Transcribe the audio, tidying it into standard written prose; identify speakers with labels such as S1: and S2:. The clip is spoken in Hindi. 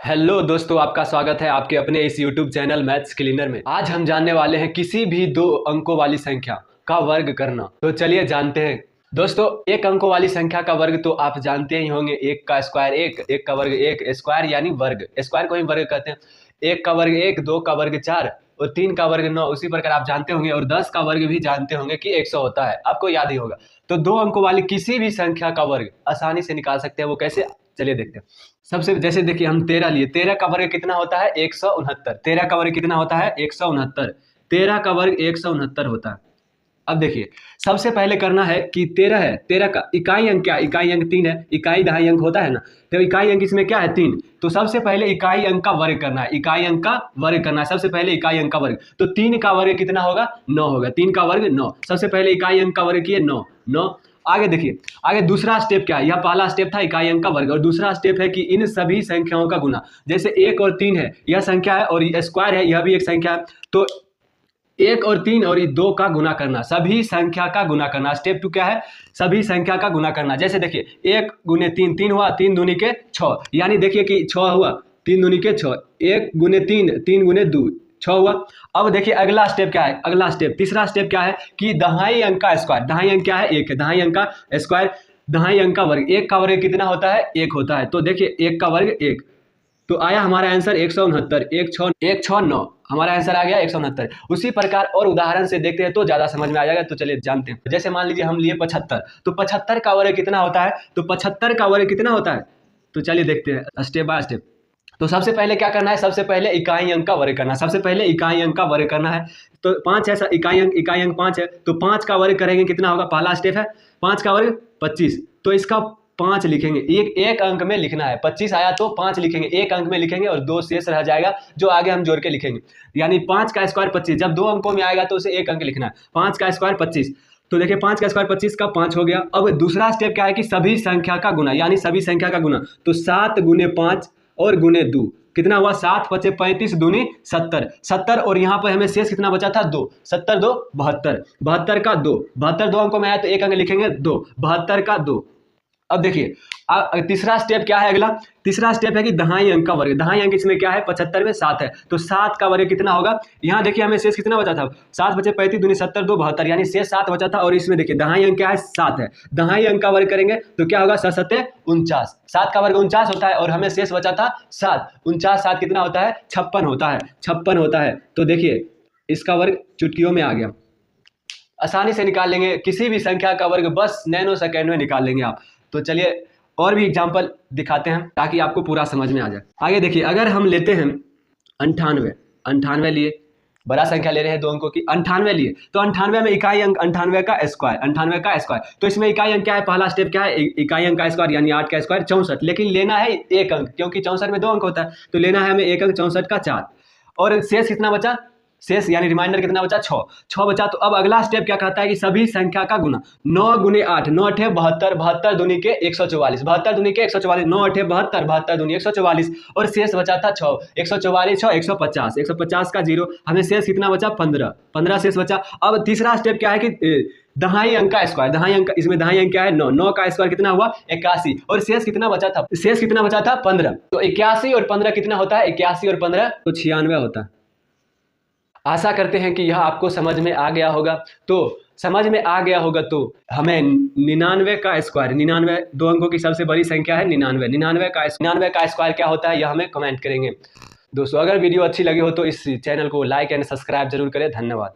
S1: हेलो दोस्तों, आपका स्वागत है आपके अपने इस YouTube चैनल मैथ्स क्लीनर में। आज हम जानने वाले हैं किसी भी दो अंकों वाली संख्या का वर्ग करना। तो चलिए जानते हैं। दोस्तों, एक अंकों वाली संख्या का वर्ग तो आप जानते ही होंगे। एक का स्क्वायर एक का वर्ग एक, स्क्वायर यानी वर्ग, स्क्वायर को ही वर्ग कहते हैं। एक का वर्ग एक, दो का वर्ग चार और तीन का वर्ग 9। उसी प्रकार आप जानते होंगे और 10 का वर्ग भी जानते होंगे कि 100 होता है, आपको याद ही होगा। तो दो अंकों वाली किसी भी संख्या का वर्ग आसानी से निकाल सकते हैं। वो कैसे, चलिए देखते हैं। सबसे जैसे देखिए, हम 13 लिए। 13 का वर्ग कितना होता है? 169। 13 का वर्ग कितना होता है? 169। 13 का वर्ग 169 होता है। अब देखिए, सबसे पहले करना है कि 13 है, 13 का इकाई अंक क्या है? इकाई अंक 3 है। इकाई दहाई अंक होता है ना, तो इकाई अंक इसमें क्या है? 3। तो सबसे पहले इकाई अंक का वर्ग करना है। इकाई अंक का वर्ग करना है सबसे पहले, इकाई अंक का वर्ग। तो 3 का वर्ग कितना होगा? 9 होगा। 3 का वर्ग 9। सबसे पहले इकाई अंक का वर्ग किए 9। 9 आगे देखिए, आगे दूसरा स्टेप क्या है? यह पहला स्टेप था इकाई अंक का वर्ग, और दूसरा स्टेप है कि इन सभी संख्याओं का गुना। जैसे 1 और 3 है, यह संख्या है, और ये स्क्वायर है, यह भी एक संख्या है। तो 1 और 3 और ये 2 का गुना करना, सभी संख्या का गुना करना। स्टेप 2 क्या है? सभी संख्या का गुना करना। जैसे देखिए, 1 गुने 3, 3 हुआ, 3 दूनी के 6, यानी देखिए कि 6 हुआ, 3 दूनी के 6। 1 गुने 3, 3 गुने 2, 6 हुआ। अब देखिए अगला स्टेप क्या है? अगला स्टेप, तीसरा स्टेप क्या है कि दहाई अंक का स्क्वायर। दहाई अंक क्या है? 1 है। दहाई अंक का स्क्वायर, दहाई अंक का वर्ग। 1 का वर्ग कितना होता है? 1 होता है। तो देखिए 1 का वर्ग 1, तो आया हमारा आंसर 169। 169 हमारा आंसर आ गया 169। उसी प्रकार और उदाहरण से देखते हैं तो ज्यादा समझ में आ जाएगा। तो चलिए जानते हैं। जैसे मान लीजिए हम लिए 75, तो 75 का वर्ग कितना होता है? तो 75 का वर्ग कितना होता है? तो चलिए देखते हैं स्टेप बाय स्टेप। तो सबसे पहले क्या करना है? सबसे पहले इकाई अंक का वर्ग करना है। सबसे पहले इकाई अंक का वर्ग करना है। तो 5 है, इकाई अंक 5 है, तो 5 का वर्ग करेंगे, कितना होगा? पहला स्टेप है 5 का वर्ग 25, तो इसका 5 लिखेंगे। एक अंक में लिखना है। 25 आया तो 5 लिखेंगे, एक अंक में लिखेंगे, और 2 शेष रह जाएगा जो आगे हम जोड़ के लिखेंगे। यानी 5 का स्क्वायर 25, जब 2 अंकों में आएगा तो उसे एक अंक लिखना है। 5 का स्क्वायर 25, तो देखिए 5 का स्क्वायर 25 का 5 हो गया। अब दूसरा स्टेप क्या है कि सभी संख्या का गुना, यानी सभी संख्या का गुना। तो 7 गुने 5 और गुने 2, कितना हुआ? 7 पचे 35 दूनी 70। 70 और यहाँ पर हमें शेष कितना बचा था? 2। 70 2 72। 72 का 2, 72 दो अंकों में आया तो एक अंक लिखेंगे 2। 72 का 2। अब देखिए तीसरा स्टेप क्या है? अगला तीसरा स्टेप है कि दहाई अंक का वर्ग। दहाई अंक इसमें क्या है? 75 में 7 है, तो 7 का वर्ग कितना होगा? यहाँ देखिए हमें शेष कितना बचा था? 7 बचे 35 दूनी 70 2 72, यानी शेष 7 बचा था। और इसमें देखिए दहाई अंक क्या है? 7 है। दहाई अंक का वर्ग करेंगे तो क्या होगा? 7 7 49। 7 का वर्ग 49 होता है, और हमें शेष बचा था 7। 49 7 कितना होता है? 56 होता है। 56 होता है। तो देखिए इसका वर्ग चुटकियों में आ गया। आसानी से निकाल लेंगे किसी भी संख्या का वर्ग, बस नैनो सेकेंड में निकाल लेंगे आप। तो चलिए और भी एग्जाम्पल दिखाते हैं ताकि आपको पूरा समझ में आ जाए। आगे देखिए, अगर हम लेते हैं 98, 98 लिए, बड़ा संख्या ले रहे हैं 2 अंकों की। 98 लिए, तो 98 में इकाई अंक 98 का स्क्वायर, 98 का स्क्वायर। तो इसमें इकाई अंक क्या है? पहला स्टेप क्या है? इकाई अंक का स्क्वायर, यानी 8 का स्क्वायर 64। लेकिन लेना है एक अंक, क्योंकि 64 में 2 अंक होता है, तो लेना है हमें एक अंक, 64 का 4। और शेष कितना बचा? शेष यानी रिमाइंडर कितना बचा? 6। 6 बचा। तो अब अगला स्टेप क्या कहता है कि सभी संख्या का गुना। 9 गुने 8, 9 8 72, 72 दूनी के 144, 72 दूनी के 144, 9 8 72, 72 दूनी 144, और शेष बचा था 6। 144 6 150, 150 का 0, हमें शेष कितना बचा? 15, 15 शेष बचा। अब तीसरा स्टेप क्या है कि दहाई अंक का स्क्वायर। दहाई अंक, इसमें दहाई अंक क्या है? 9। 9 का स्क्वायर कितना हुआ? 81, और शेष कितना बचा था? शेष कितना बचा था? 15। तो 81 और 15 कितना होता है? 81 और 15 तो 96 होता है। आशा करते हैं कि यह आपको समझ में आ गया होगा। तो समझ में आ गया होगा तो हमें 99 का स्क्वायर, 99 2 अंकों की सबसे बड़ी संख्या है 99। 99 का स्क्वायर क्या होता है, यह हमें कमेंट करेंगे। दोस्तों, अगर वीडियो अच्छी लगी हो तो इस चैनल को लाइक एंड सब्सक्राइब जरूर करें। धन्यवाद।